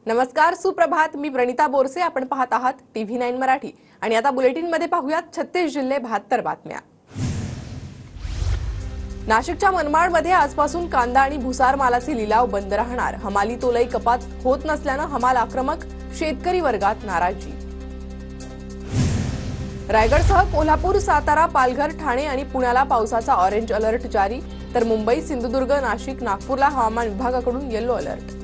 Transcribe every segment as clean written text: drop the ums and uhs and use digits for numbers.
नमस्कार, सुप्रभात. मी प्रणिता बोरसे. आपण पाहत आहात TV9 मराठी आणि आता बुलेटिन मध्ये पाहूयात 36 जिल्हे 72 बातम्या. नाशिकच्या मनमाडमध्ये आजपासून कांदा आणि भुसार मालाचे लिलाव बंद राहणार. हमाली तोलाई कपात होत नसल्याने हमाल आक्रमक, शेतकरी वर्गात नाराजी. रायगडसह कोल्हापूर, सातारा, पालघर, ठाणे आणि पुण्याला पावसाचा ऑरेंज अलर्ट जारी, तर मुंबई, सिंधुदुर्ग, नाशिक, नागपूरला हवामान विभागाकडून येलो अलर्ट.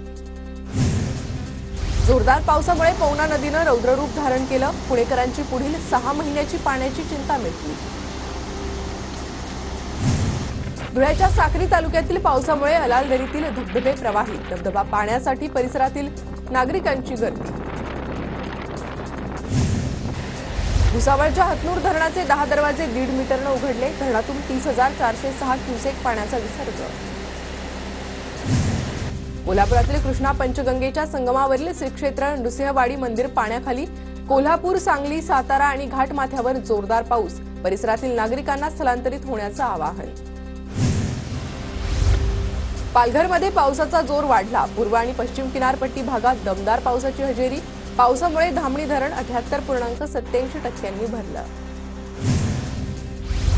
जोरदार पावसामुळे पवना नदीने रौद्ररूप धारण केलं. पुणेकरांची पुढील 6 महिन्याची पाण्याची चिंता मिटली. धुळ्याच्या साक्री तालुक्यातील पावसामुळे अलाल दरीतील धबधबे प्रवाहित. धबधबा पाहण्यासाठी परिसरातील नागरिकांची गर्दी. भुसावळच्या हतनूर धरणाचे 10 दरवाजे 1.5 मीटरने उघडले. धरणातून 30,406 क्युसेक पाण्याचा विसर्ग. कोल्हापुरातील कृष्णा पंचगंगेच्या संगमावरील श्री क्षेत्र नृसिंहवाडी मंदिर पाण्याखाली. कोल्हापूर, सांगली, सातारा आणि घाटमाथ्यावर जोरदार पाऊस. परिसरातील नागरिकांना स्थलांतरित होण्याचं आवाहन. पालघरमध्ये पावसाचा जोर वाढला. पूर्व आणि पश्चिम किनारपट्टी भागात दमदार पावसाची हजेरी. पावसामुळे धामणी धरण 78.87% भरलं.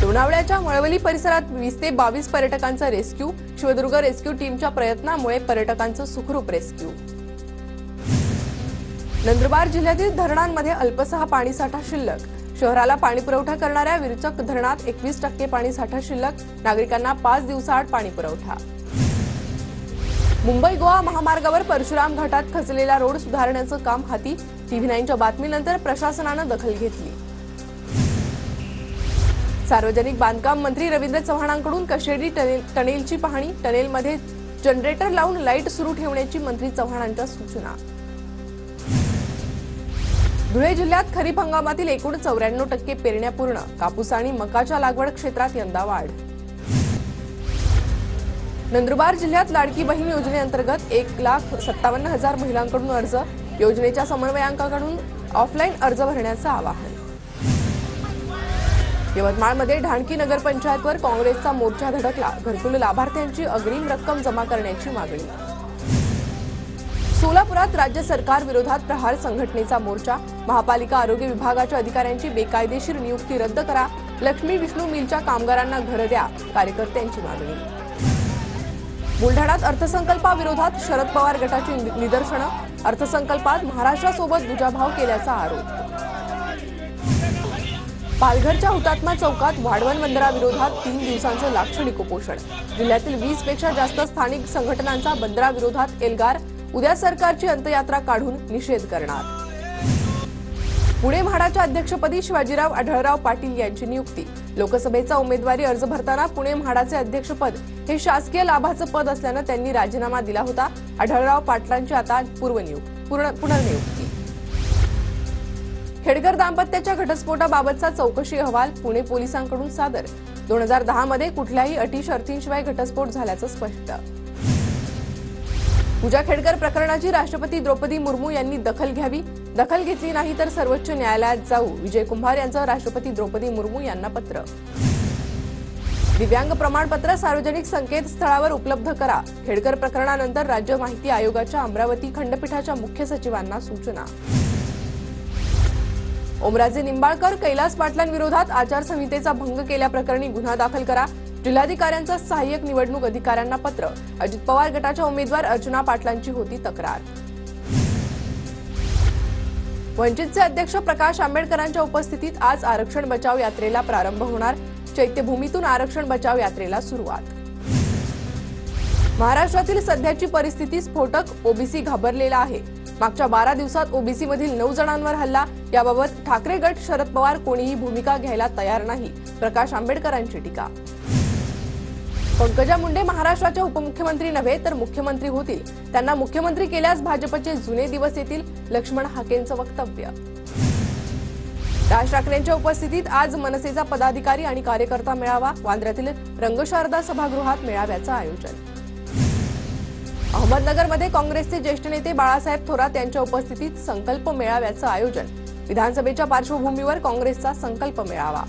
लोणावळ्याच्या मळवली परिसरात 20 ते 22 पर्यटकांचा रेस्क्यू. शिवदुर्ग रेस्क्यू टीमच्या प्रयत्नामुळे पर्यटकांचं सुखरूप रेस्क्यू. नंदुरबार जिल्ह्यातील धरणांमध्ये अल्पसा पाणीसाठा शिल्लक. शहराला पाणीपुरवठा करणाऱ्या विरचक धरणात 21% पाणीसाठा शिल्लक. नागरिकांना 5 दिवसाआड पाणीपुरवठा. मुंबई गोवा महामार्गावर परशुराम घाटात खचलेला रोड सुधारण्याचं काम हाती. TV9च्या बातमीनंतर प्रशासनानं दखल घेतली. सार्वजनिक बांधकाम मंत्री रवींद्र चव्हाणांकडून कशेडी टनेलची पाहणी. टनेलमध्ये जनरेटर लावून लाईट सुरू ठेवण्याची मंत्री चव्हाणांच्या सूचना. धुळे जिल्ह्यात खरीप हंगामातील एकूण 94% पेरण्या पूर्ण. कापूस आणि मकाच्या लागवड क्षेत्रात यंदा वाढ. नंदुरबार जिल्ह्यात लाडकी बहीण योजनेअंतर्गत 1,57,000 महिलांकडून अर्ज. योजनेच्या समन्वयांकाकडून ऑफलाईन अर्ज भरण्याचं आवाहन. यवतमाळमध्ये ढाणकी नगरपंचायतवर काँग्रेसचा मोर्चा धडकला. घरकुल लाभार्थ्यांची अग्रिम रक्कम जमा करण्याची मागणी. सोलापुरात राज्य सरकार विरोधात प्रहार संघटनेचा मोर्चा. महापालिका आरोग्य विभागाच्या अधिकाऱ्यांची बेकायदेशीर नियुक्ती रद्द करा. लक्ष्मी विष्णू मिलच्या कामगारांना घरं द्या. कार्यकर्त्यांची मागणी. बुलढाण्यात अर्थसंकल्पाविरोधात शरद पवार गटाची निदर्शनं. अर्थसंकल्पात महाराष्ट्रासोबत दुजाभाव केल्याचा आरोप. पालघरच्या हुतात्मा चौकात वाढवण बंदराविरोधात 3 दिवसांचं लाक्षणिक उपोषण. जिल्ह्यातील 20 पेक्षा जास्त स्थानिक संघटनांचा बंदराविरोधात एल्गार. उद्या सरकारची अंत्ययात्रा काढून निषेध करणार. पुणे म्हाडाच्या अध्यक्षपदी शिवाजीराव आढळराव पाटील यांची नियुक्ती. लोकसभेचा उमेदवारी अर्ज भरताना पुणे म्हाडाचे अध्यक्षपद हे शासकीय लाभाचं पद असल्यानं त्यांनी राजीनामा दिला होता. आढळराव पाटलांची आता पुनर्नियुक्ती. खेडकर दाम्पत्याच्या घटस्फोटाबाबतचा चौकशी अहवाल पुणे पोलिसांकडून सादर. 2010 मध्ये कुठल्याही अटी शर्तींशिवाय घटस्फोट झाल्याचं स्पष्ट. पूजा खेडकर प्रकरणाची राष्ट्रपती द्रौपदी मुर्मू यांनी दखल घ्यावी. दखल घेतली नाही तर सर्वोच्च न्यायालयात जाऊ. विजय कुंभार यांचं राष्ट्रपती द्रौपदी मुर्मू यांना पत्र. दिव्यांग प्रमाणपत्र सार्वजनिक संकेतस्थळावर उपलब्ध करा. खेडकर प्रकरणानंतर राज्य माहिती आयोगाच्या अमरावती खंडपीठाच्या मुख्य सचिवांना सूचना. ओमराजे निंबाळकर, कैलास पाटलांविरोधात आचारसंहितेचा भंग केल्याप्रकरणी गुन्हा दाखल करा. जिल्हाधिकाऱ्यांचा सहाय्यक निवडणूक अधिकाऱ्यांना पत्र. अजित पवार गटाच्या उमेदवार अर्चना पाटलांची होती तक्रार. वंचितचे अध्यक्ष प्रकाश आंबेडकरांच्या उपस्थितीत आज आरक्षण बचाव यात्रेला प्रारंभ होणार. चैत्यभूमीतून आरक्षण बचाव यात्रेला सुरुवात. महाराष्ट्रातील सध्याची परिस्थिती स्फोटक. ओबीसी घाबरलेला आहे. मागच्या 12 दिवसात ओबीसी मधील 9 जणांवर हल्ला. याबाबत ठाकरे गट, शरद पवार कोणीही भूमिका घ्यायला तयार नाही. प्रकाश आंबेडकरांची टीका. पंकजा मुंडे महाराष्ट्राच्या उपमुख्यमंत्री नव्हे तर मुख्यमंत्री होतील. त्यांना मुख्यमंत्री केल्यास भाजपचे जुने दिवस येतील. लक्ष्मण हाकेंचं वक्तव्य. राज ठाकरेंच्या उपस्थितीत आज मनसेचा पदाधिकारी आणि कार्यकर्ता मेळावा. वांद्र्यातील रंगशारदा सभागृहात मेळाव्याचं आयोजन. अहमदनगरमध्ये काँग्रेसचे ज्येष्ठ नेते बाळासाहेब थोरात यांच्या उपस्थितीत संकल्प मेळाव्याचं आयोजन. विधानसभेच्या पार्श्वभूमीवर काँग्रेसचा संकल्प मेळावा.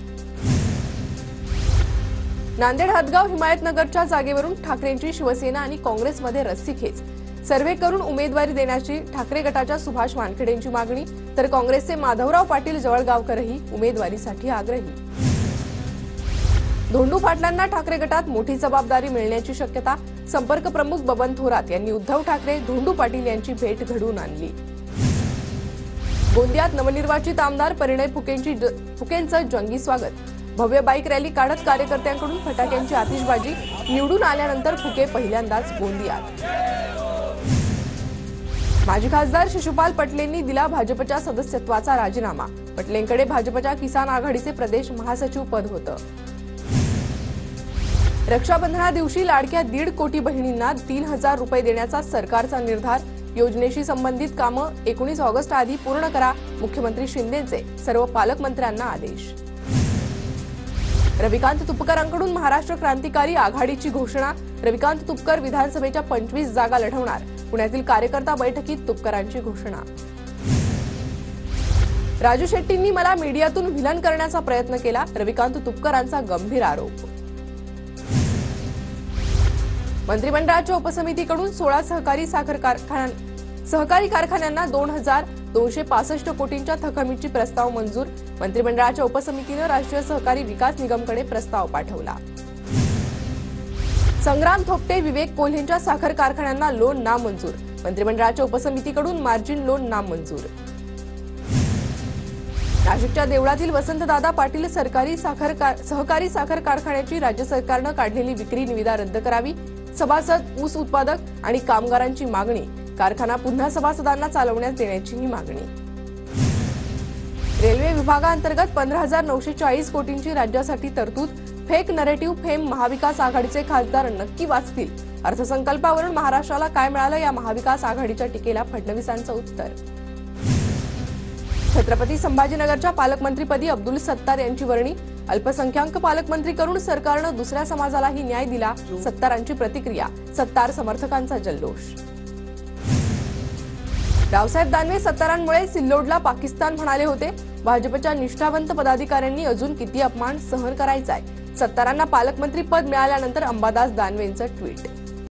नांदेड हदगाव हिमायतनगरच्या जागेवरून ठाकरेंची शिवसेना आणि काँग्रेसमध्ये रस्सीखेच. सर्व्हे करून उमेदवारी देण्याची ठाकरे गटाच्या सुभाष वानखेडेंची मागणी, तर काँग्रेसचे माधवराव पाटील जवळगावकरही उमेदवारीसाठी आग्रही. धोंडू पाटलांना ठाकरे गटात मोठी जबाबदारी मिळण्याची शक्यता, संपर्क प्रमुख बबन थोरात यांनी उद्धव ठाकरे धोंडू पाटील यांची भेट घडवून आणली. गोंदियात नवनिर्वाचित आमदार परिणय फुकेंचं जंगी स्वागत, भव्य बाईक रॅली काढत कार्यकर्त्यांकडून फटाक्यांची आतिषबाजी. निवडून आल्यानंतर फुके पहिल्यांदाच गोंदियात. माजी खासदार शिशुपाल पटलेंनी दिला भाजपच्या सदस्यत्वाचा राजीनामा, पटलेंकडे भाजपच्या किसान आघाडीचे प्रदेश महासचिव पद होतं. रक्षाबंधना दिवशी लाडक्या 1.5 कोटी बहिणींना 3,000 रुपये देण्याचा सरकारचा निर्धार, योजनेशी संबंधित कामं 19 ऑगस्ट आधी पूर्ण करा, मुख्यमंत्री शिंदेंचे सर्व पालकमंत्र्यांना आदेश. रविकांत तुपकरांकडून महाराष्ट्र क्रांतिकारी आघाडीची घोषणा, रविकांत तुपकर विधानसभेच्या 25 जागा लढवणार, पुण्यातील कार्यकर्ता बैठकीत तुपकरांची घोषणा. राजू शेट्टींनी मला मीडियातून व्हिलन करण्याचा प्रयत्न केला, रविकांत तुपकरांचा गंभीर आरोप. मंत्रिमंडळाच्या उपसमितीकडून 16 सहकारी कारखान्यांना 2,265 कोटींच्या थकमीची प्रस्ताव मंजूर, मंत्रिमंडळाच्या उपसमितीनं राष्ट्रीय सहकारी विकास निगमकडे प्रस्ताव पाठवला. संग्राम थोपटे विवेक कोल्हेंच्या साखर कारखान्यांना लोन नामंजूर, मंत्रिमंडळाच्या उपसमितीकडून मार्जिन लोन नामंजूर. नाशिकच्या देवळातील वसंतदादा पाटील सहकारी साखर कारखान्याची राज्य सरकारनं काढलेली विक्री निविदा रद्द करावी, सभासद, ऊस उत्पादक आणि कामगारांची मागणी, कारखाना पुन्हा सभासदांना चालवण्यास देण्याचीही मागणी. रेल्वे विभागाअंतर्गत 15,940 कोटींची राज्यासाठी तरतूद, फेक नरेटिव्ह फेम महाविकास आघाडीचे खासदार नक्की वाचतील, अर्थसंकल्पावरून महाराष्ट्राला काय मिळालं या महाविकास आघाडीच्या टीकेला फडणवीसांचं उत्तर. छत्रपती संभाजीनगरच्या पालकमंत्रीपदी अब्दुल सत्तार यांची वर्णी, अल्पसंख्याक पालकमंत्री करून सरकारनं दुसऱ्या समाजालाही न्याय दिला, सत्तारांची प्रतिक्रिया, सत्तार समर्थकांचा जल्लोष. रावसाहेब दानवे सत्तारांमुळे सिल्लोडला पाकिस्तान म्हणाले होते, भाजपच्या निष्ठावंत पदाधिकाऱ्यांनी अजून किती अपमान सहन करायचाय, सत्तारांना पालकमंत्री पद मिळाल्यानंतर अंबादास दानवेंचं ट्विट.